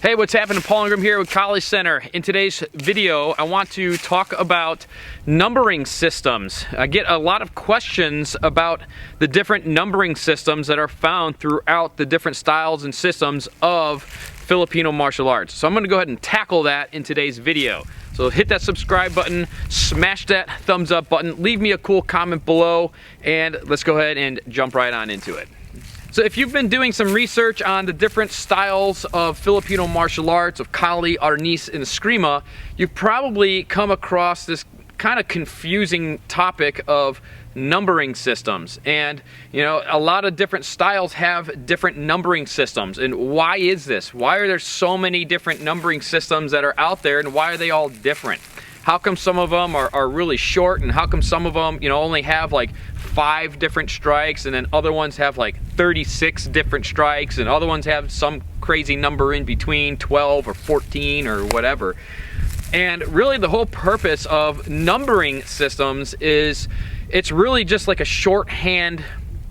Hey, what's happening? Paul Ingram here with College Center. In today's video, I want to talk about numbering systems. I get a lot of questions about the different numbering systems that are found throughout the different styles and systems of Filipino martial arts. So I'm going to go ahead and tackle that in today's video. So hit that subscribe button, smash that thumbs up button, leave me a cool comment below, and let's go ahead and jump right on into it. So if you've been doing some research on the different styles of Filipino martial arts, of Kali, ARNIS, and ESCRIMA, you've probably come across this kind of confusing topic of numbering systems. And you know, a lot of different styles have different numbering systems. And why is this? Why are there so many different numbering systems that are out there, and why are they all different? How come some of them are really short, and how come some of them, you know, only have like 5 different strikes, and then other ones have like 36 different strikes, and other ones have some crazy number in between, 12 or 14 or whatever. And really the whole purpose of numbering systems is it's really just like a shorthand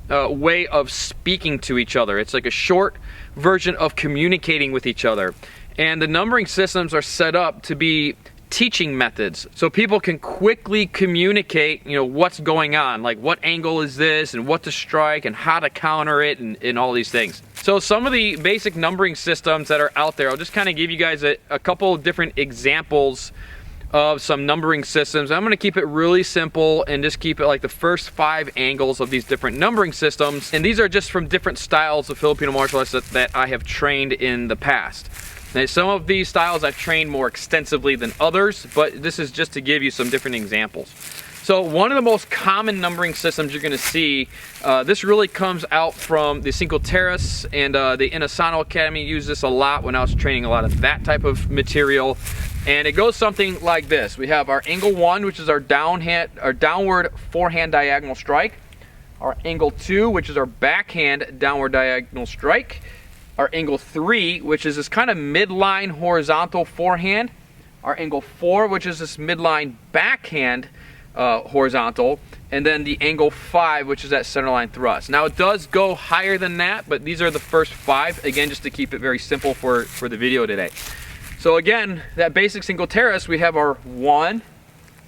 way of speaking to each other. It's like a short version of communicating with each other. And the numbering systems are set up to be teaching methods, so people can quickly communicate, you know, what's going on, like what angle is this, and what to strike, and how to counter it, and all these things. So some of the basic numbering systems that are out there, I'll just kind of give you guys a couple of different examples of some numbering systems. I'm going to keep it really simple and just keep it like the first 5 angles of these different numbering systems, and these are just from different styles of Filipino martial arts that I have trained in the past. Now, some of these styles I've trained more extensively than others, but this is just to give you some different examples. So one of the most common numbering systems you're going to see, this really comes out from the Pekiti-Tirsia and the Inosanto Academy. Used this a lot when I was training a lot of that type of material. And it goes something like this. We have our angle 1, which is our downward forehand diagonal strike. Our angle 2, which is our backhand downward diagonal strike. Our angle 3, which is this kind of midline horizontal forehand. Our angle 4, which is this midline backhand horizontal. And then the angle 5, which is that centerline thrust. Now it does go higher than that, but these are the first 5, again, just to keep it very simple for the video today. So again, that basic Pekiti-Tirsia, we have our 1,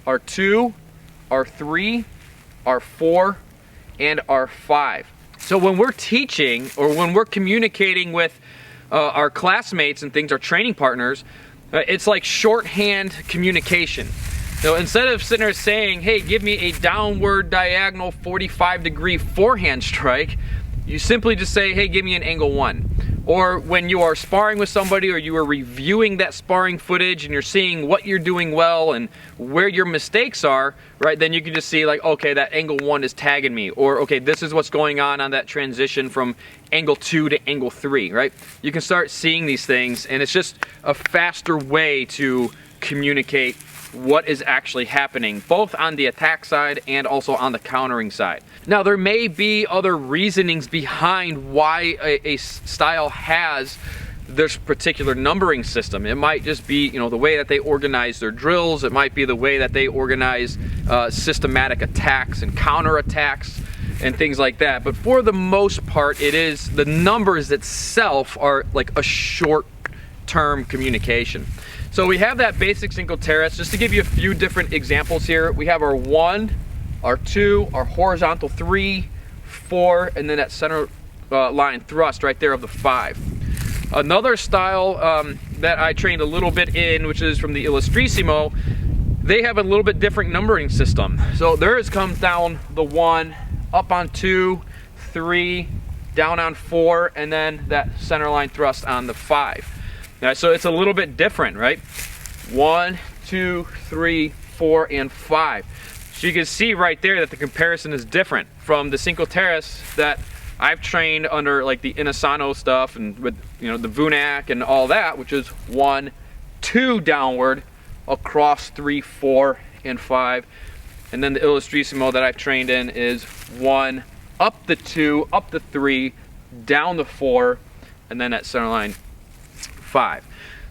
our 2, our 3, our 4, and our 5. So when we're teaching, or when we're communicating with our classmates and things, our training partners, it's like shorthand communication. So instead of sitting there saying, hey, give me a downward diagonal 45-degree forehand strike, you simply just say, hey, give me an angle 1. Or when you are sparring with somebody, or you are reviewing that sparring footage and you're seeing what you're doing well and where your mistakes are, right, then you can just see like, okay, that angle 1 is tagging me, or okay, this is what's going on that transition from angle 2 to angle 3, right? You can start seeing these things, and it's just a faster way to communicate what is actually happening, both on the attack side and also on the countering side. Now, there may be other reasonings behind why a style has this particular numbering system. It might just be, you know, the way that they organize their drills. It might be the way that they organize systematic attacks and counter attacks and things like that. But for the most part, it is the numbers itself are like a short-term communication. So we have that basic Pekiti-Tirsia. Just to give you a few different examples here, we have our 1, our 2, our horizontal 3, 4, and then that center line thrust right there of the 5. Another style that I trained a little bit in, which is from the Illustrisimo, they have a little bit different numbering system. So theirs comes down the 1, up on 2, 3, down on 4, and then that center line thrust on the 5. Now, so it's a little bit different, right? 1, 2, 3, 4, and 5. So you can see right there that the comparison is different from the Pekiti-Tirsia that I've trained under like the Inosanto stuff and with, you know, the Vunak and all that, which is 1, 2 downward across 3, 4, and 5. And then the Illustrisimo that I've trained in is 1 up the 2, up the 3, down the 4, and then that center line 5.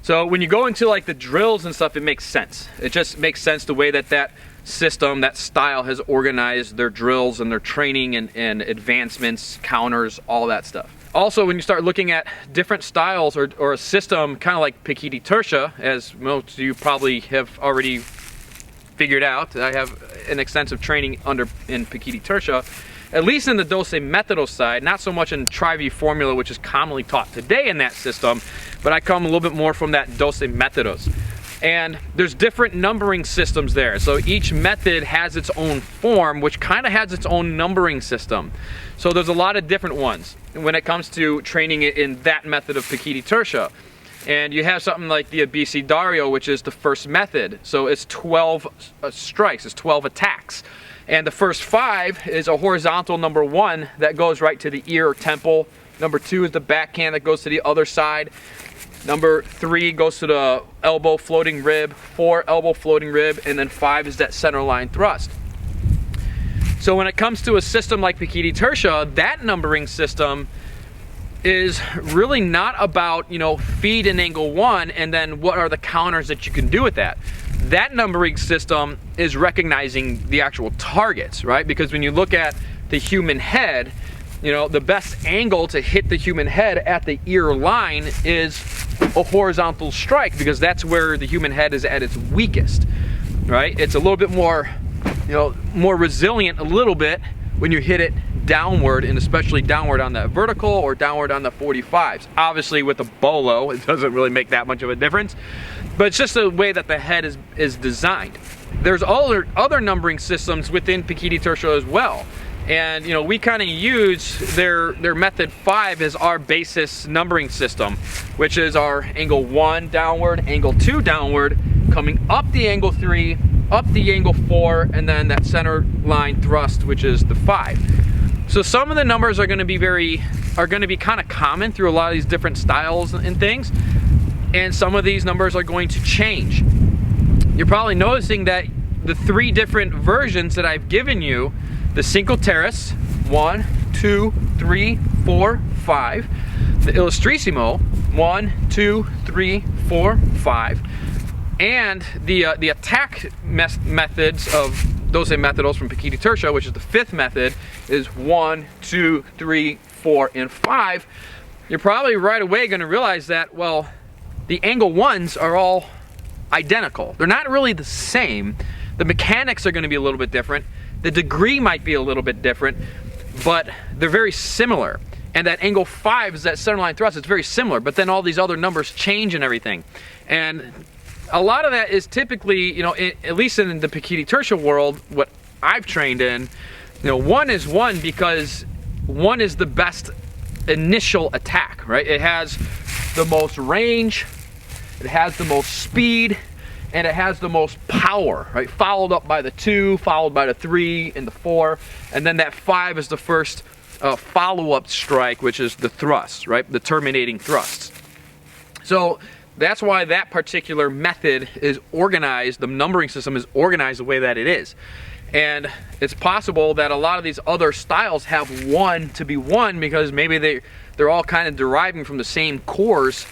So when you go into like the drills and stuff, it makes sense. It just makes sense the way that that system, that style has organized their drills and their training and advancements, counters, all that stuff. Also, when you start looking at different styles or a system, kind of like Pekiti-Tirsia, as most of you probably have already figured out, I have an extensive training in Pekiti-Tirsia, at least in the dose methodos side, not so much in Tri-V formula, which is commonly taught today in that system, but I come a little bit more from that dose methodos. And there's different numbering systems there. So each method has its own form, which kind of has its own numbering system. So there's a lot of different ones when it comes to training it in that method of Pekiti-Tirsia. And you have something like the abecedario, which is the first method. So it's 12 strikes, it's 12 attacks. And the first 5 is a horizontal number 1 that goes right to the ear or temple. Number 2 is the backhand that goes to the other side. Number 3 goes to the elbow floating rib, 4 elbow floating rib, and then 5 is that center line thrust. So when it comes to a system like Pekiti-Tirsia, that numbering system is really not about, you know, feed in angle 1 and then what are the counters that you can do with that. That numbering system is recognizing the actual targets, right? Because when you look at the human head, you know, the best angle to hit the human head at the ear line is a horizontal strike, because that's where the human head is at its weakest, right? It's a little bit more, you know, more resilient a little bit when you hit it downward, and especially downward on that vertical or downward on the 45s. Obviously with a bolo, it doesn't really make that much of a difference, but it's just the way that the head is designed. There's other numbering systems within Pekiti-Tirsia as well. And you know, we kind of use their method 5 as our basis numbering system, which is our angle 1 downward, angle 2 downward, coming up the angle 3, up the angle 4, and then that center line thrust, which is the 5. So some of the numbers are going to be kind of common through a lot of these different styles and things, and some of these numbers are going to change. You're probably noticing that the 3 different versions that I've given you, the Cinco Terrace, 1, 2, 3, 4, 5. The Illustrisimo, 1, 2, 3, 4, 5. And the attack methods of dose methodos from Pekiti-Tirsia, which is the 5th method, is 1, 2, 3, 4, and 5. You're probably right away going to realize that, well, the angle 1s are all identical. They're not really the same. The mechanics are going to be a little bit different. The degree might be a little bit different, but they're very similar. And that angle 5 is that centerline thrust. It's very similar, but then all these other numbers change and everything. And a lot of that is typically, you know, at least in the Pekiti-Tirsia world, what I've trained in, you know, 1 is 1 because 1 is the best initial attack, right? It has the most range, it has the most speed, and it has the most power, right? Followed up by the 2, followed by the 3 and the 4, and then that 5 is the first follow-up strike, which is the thrust, right? The terminating thrust. So that's why that particular method is organized, the numbering system is organized the way that it is. And it's possible that a lot of these other styles have 1 to be 1 because maybe they're all kind of deriving from the same cores.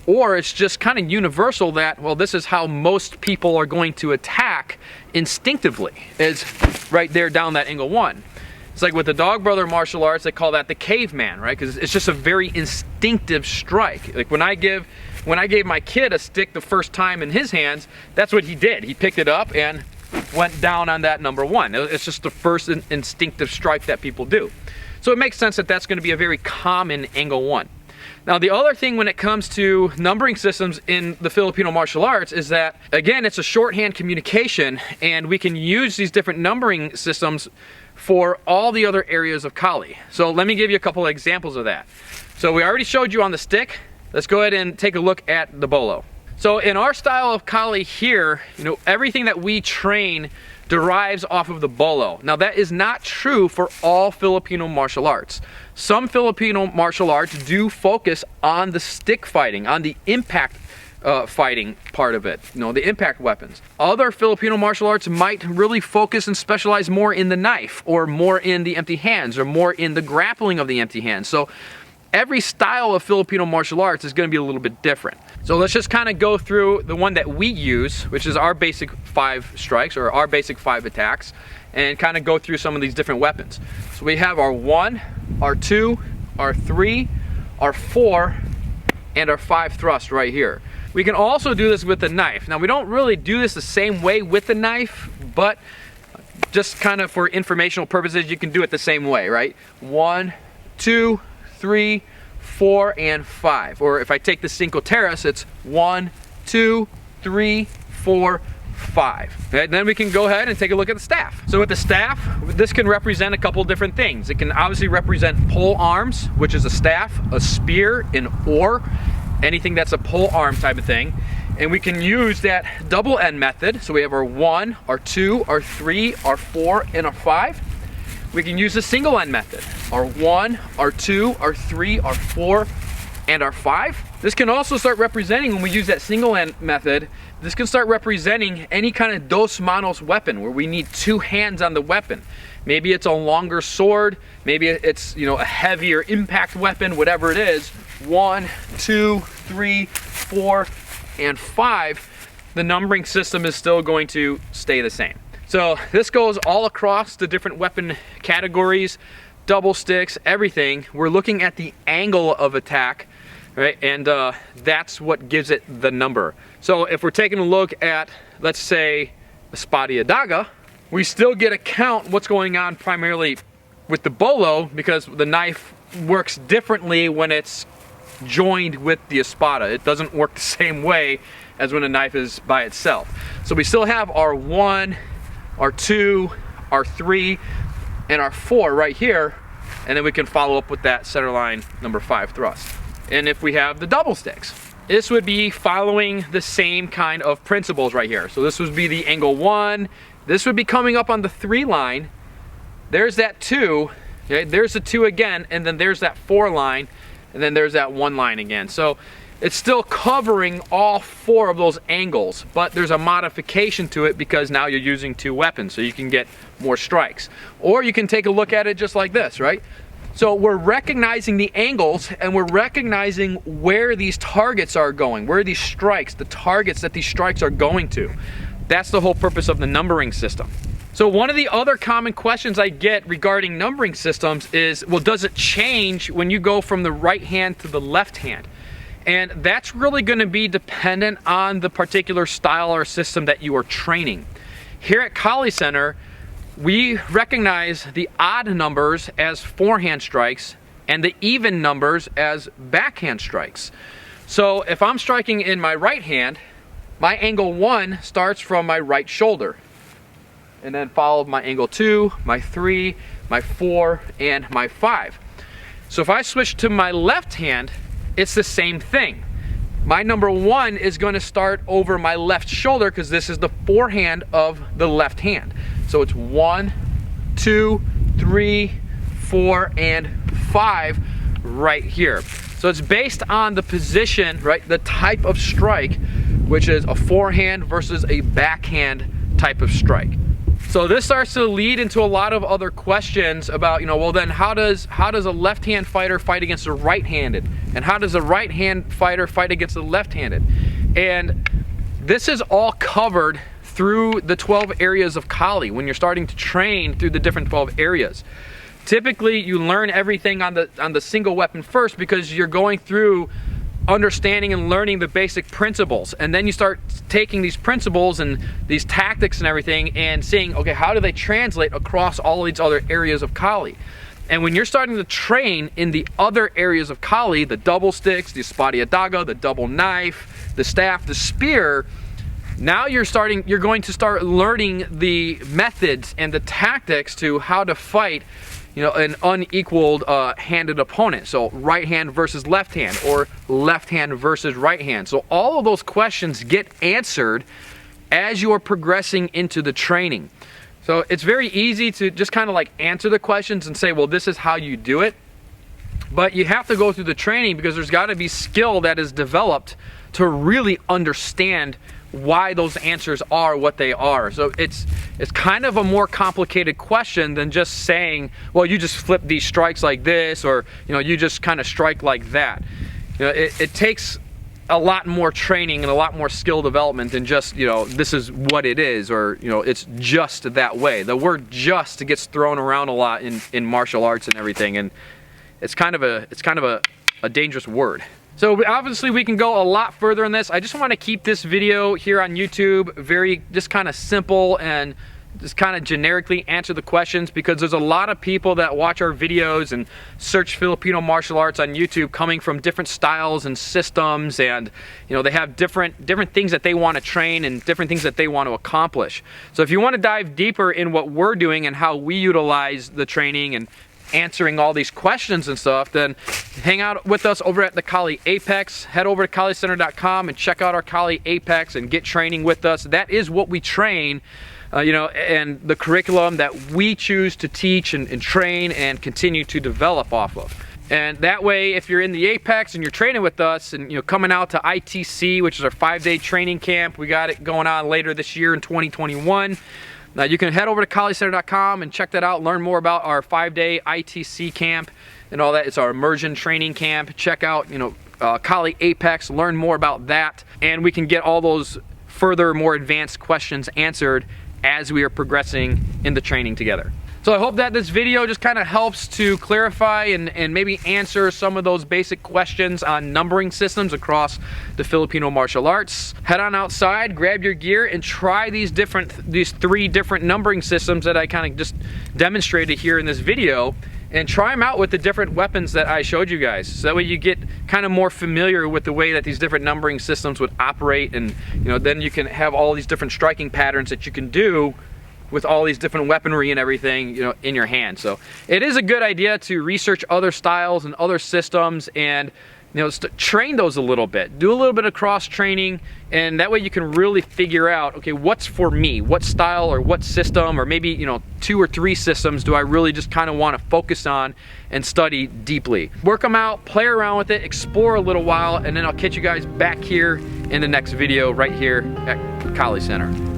Or it's just kind of universal that, well, this is how most people are going to attack instinctively, is right there down that angle 1. It's like with the dog brother martial arts, they call that the caveman, right? Because it's just a very instinctive strike. Like when I gave my kid a stick the first time in his hands, that's what he did. He picked it up and went down on that number 1. It's just the first instinctive strike that people do. So it makes sense that that's going to be a very common angle 1. Now, the other thing when it comes to numbering systems in the Filipino martial arts is that, again, it's a shorthand communication, and we can use these different numbering systems for all the other areas of Kali. So let me give you a couple of examples of that. So we already showed you on the stick. Let's go ahead and take a look at the bolo. So in our style of Kali here, you know, everything that we train derives off of the bolo. Now that is not true for all Filipino martial arts. Some Filipino martial arts do focus on the stick fighting, on the impact fighting part of it, you know, the impact weapons. Other Filipino martial arts might really focus and specialize more in the knife, or more in the empty hands, or more in the grappling of the empty hands. So every style of Filipino martial arts is going to be a little bit different. So let's just kind of go through the one that we use, which is our basic 5 strikes, or our basic 5 attacks, and kind of go through some of these different weapons. So we have our 1, our 2, our 3, our 4, and our 5 thrust right here. We can also do this with the knife. Now we don't really do this the same way with the knife, but just kind of for informational purposes, you can do it the same way, right? 1, 2, 3, 4, and 5. Or if I take the Cinco Terras, it's 1, 2, 3, 4, 5. And then we can go ahead and take a look at the staff. So with the staff, this can represent a couple different things. It can obviously represent pole arms, which is a staff, a spear, an oar, anything that's a pole arm type of thing. And we can use that double end method. So we have our 1, our 2, our 3, our 4, and our 5. We can use the single end method. Our 1, our 2, our 3, our 4, and our 5. This can also start representing, when we use that single end method, this can start representing any kind of dos manos weapon where we need 2 hands on the weapon. Maybe it's a longer sword, maybe it's, you know, a heavier impact weapon, whatever it is. 1, 2, 3, 4, and 5. The numbering system is still going to stay the same. So this goes all across the different weapon categories, double sticks, everything. We're looking at the angle of attack, right? And that's what gives it the number. So if we're taking a look at, let's say, a spada e daga, we still get to count what's going on primarily with the bolo, because the knife works differently when it's joined with the espada. It doesn't work the same way as when a knife is by itself. So we still have our 1, our 2, our 3, and our 4 right here, and then we can follow up with that center line number 5 thrust. And if we have the double sticks, this would be following the same kind of principles right here. So this would be the angle 1, this would be coming up on the 3 line, there's that 2, okay? There's the 2 again, and then there's that 4 line, and then there's that 1 line again. So it's still covering all 4 of those angles, but there's a modification to it because now you're using 2 weapons, so you can get more strikes. Or you can take a look at it just like this, right? So we're recognizing the angles, and we're recognizing where these targets are going, where these strikes, the targets that these strikes are going to. That's the whole purpose of the numbering system. So one of the other common questions I get regarding numbering systems is, well, does it change when you go from the right hand to the left hand? And that's really going to be dependent on the particular style or system that you are training. Here at Kali Center, we recognize the odd numbers as forehand strikes and the even numbers as backhand strikes. So if I'm striking in my right hand, my angle 1 starts from my right shoulder, and then followed my angle 2, my 3, my 4, and my 5. So if I switch to my left hand, it's the same thing. My number 1 is going to start over my left shoulder because this is the forehand of the left hand. So it's 1, 2, 3, 4, and 5 right here. So it's based on the position, right, the type of strike, which is a forehand versus a backhand type of strike. So this starts to lead into a lot of other questions about, you know, well then how does a left-hand fighter fight against a right-handed? And how does a right-hand fighter fight against a left-handed? And this is all covered through the 12 areas of Kali when you're starting to train through the different 12 areas. Typically you learn everything on the single weapon first because you're going through understanding and learning the basic principles, and then you start taking these principles and these tactics and everything and seeing, okay, how do they translate across all these other areas of Kali? And when you're starting to train in the other areas of Kali, the double sticks, the spada e daga, the double knife, the staff, the spear, now you're going to start learning the methods and the tactics to how to fight, you know, an unequaled handed opponent. So right hand versus left hand, or left hand versus right hand. So all of those questions get answered as you are progressing into the training. So it's very easy to just kind of like answer the questions and say, well, this is how you do it. But you have to go through the training because there's got to be skill that is developed to really understand why those answers are what they are. So it's kind of a more complicated question than just saying, well, you just flip these strikes like this, or, you know, you just kind of strike like that. You know, it takes a lot more training and a lot more skill development than just, you know, this is what it is, or, you know, it's just that way. The word just gets thrown around a lot in martial arts and everything, and it's kind of a dangerous word. So obviously we can go a lot further in this. I just want to keep this video here on YouTube very just kind of simple and just kind of generically answer the questions, because there's a lot of people that watch our videos and search Filipino martial arts on YouTube coming from different styles and systems, and you know, they have different things that they want to train and different things that they want to accomplish. So if you want to dive deeper in what we're doing and how we utilize the training and answering all these questions and stuff, then hang out with us over at the Kali Apex. Head over to KaliCenter.com and check out our Kali Apex and get training with us. That is what we train, you know, and the curriculum that we choose to teach and train and continue to develop off of. And that way, if you're in the Apex and you're training with us and, you know, coming out to ITC, which is our 5-day training camp, we got it going on later this year in 2021. Now you can head over to KaliCenter.com and check that out, learn more about our 5-day ITC camp and all that. It's our immersion training camp. Check out, you know, Kali Apex, learn more about that, and we can get all those further, more advanced questions answered as we are progressing in the training together. So I hope that this video just kind of helps to clarify and maybe answer some of those basic questions on numbering systems across the Filipino martial arts. Head on outside, grab your gear, and try these 3 different numbering systems that I kind of just demonstrated here in this video, and try them out with the different weapons that I showed you guys. So that way you get kind of more familiar with the way that these different numbering systems would operate, and you know, then you can have all these different striking patterns that you can do with all these different weaponry and everything, you know, in your hand. So it is a good idea to research other styles and other systems, and you know, train those a little bit. Do a little bit of cross training, and that way you can really figure out, okay, what's for me? What style or what system, or maybe, you know, 2 or 3 systems do I really just kind of want to focus on and study deeply? Work them out, play around with it, explore a little while, and then I'll catch you guys back here in the next video right here at Kali Center.